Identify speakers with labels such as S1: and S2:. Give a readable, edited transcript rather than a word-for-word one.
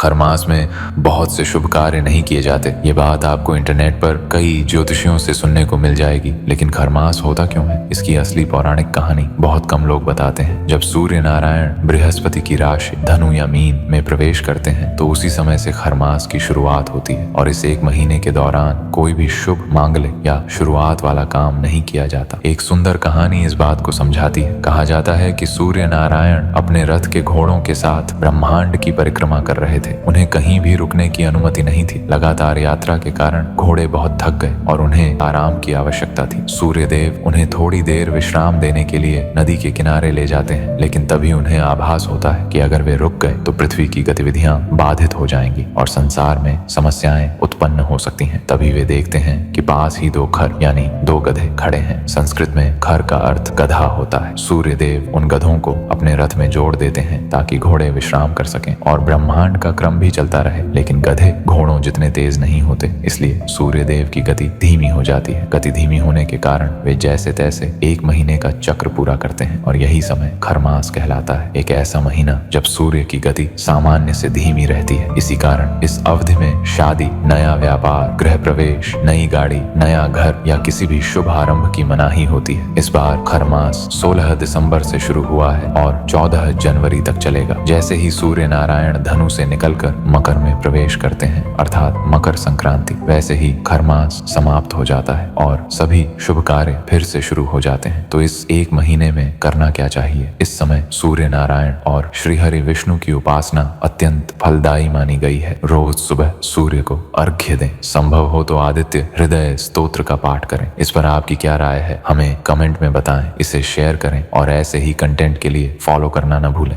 S1: खरमास में बहुत से शुभ कार्य नहीं किए जाते। ये बात आपको इंटरनेट पर कई ज्योतिषियों से सुनने को मिल जाएगी, लेकिन खरमास होता क्यों है, इसकी असली पौराणिक कहानी बहुत कम लोग बताते हैं। जब सूर्य नारायण बृहस्पति की राशि धनु या मीन में प्रवेश करते हैं तो उसी समय से खरमास की शुरुआत होती है और इस एक महीने के दौरान कोई भी शुभ मांगलिक या शुरुआत वाला काम नहीं किया जाता। एक सुंदर कहानी इस बात को समझाती है। कहा जाता है कि सूर्य नारायण अपने रथ के घोड़ों के साथ ब्रह्मांड की परिक्रमा कर रहे थे। उन्हें कहीं भी रुकने की अनुमति नहीं थी। लगातार यात्रा के कारण घोड़े बहुत थक गए और उन्हें आराम की आवश्यकता थी। सूर्य देव उन्हें थोड़ी देर विश्राम देने के लिए नदी के किनारे ले जाते हैं, लेकिन तभी उन्हें आभास होता है कि अगर वे रुक गए तो पृथ्वी की गतिविधियां बाधित हो जाएंगी और संसार में समस्याएं उत्पन्न हो सकती हैं। तभी वे देखते हैं कि पास ही दो खर यानी दो गधे खड़े हैं। संस्कृत में खर का अर्थ गधा होता है। सूर्य देव उन गधों को अपने रथ में जोड़ देते हैं ताकि घोड़े विश्राम कर सकें और ब्रह्मांड का क्रम भी चलता रहे। लेकिन गधे घोड़ों जितने तेज नहीं होते, इसलिए सूर्य देव की गति धीमी हो जाती है। गति धीमी होने के कारण वे जैसे तैसे एक महीने का चक्र पूरा करते हैं और यही समय खरमास कहलाता है। एक ऐसा महीना जब सूर्य की गति सामान्य से धीमी रहती है। इसी कारण इस अवधि में शादी, नया व्यापार, गृह प्रवेश, नई गाड़ी, नया घर या किसी भी शुभ आरंभ की मनाही होती है। इस बार खरमास 16 दिसंबर से शुरू हुआ है और 14 जनवरी तक चलेगा। जैसे ही सूर्य नारायण धनु से निकलकर मकर में प्रवेश करते हैं, अर्थात मकर संक्रांति, वैसे ही खरमास समाप्त हो जाता है और सभी शुभ कार्य फिर से शुरू हो जाते हैं। तो इस एक महीने में करना क्या चाहिए? इस समय सूर्य नारायण और श्री हरि विष्णु की उपासना अत्यंत फलदायी मानी गई है। रोज सुबह सूर्य को अर्घ्य दें। संभव हो तो आदित्य हृदय स्तोत्र का पाठ करें। इस पर आपकी क्या राय है? हमें कमेंट में बताएं। इसे शेयर करें और ऐसे ही कंटेंट के लिए फॉलो करना न भूलें।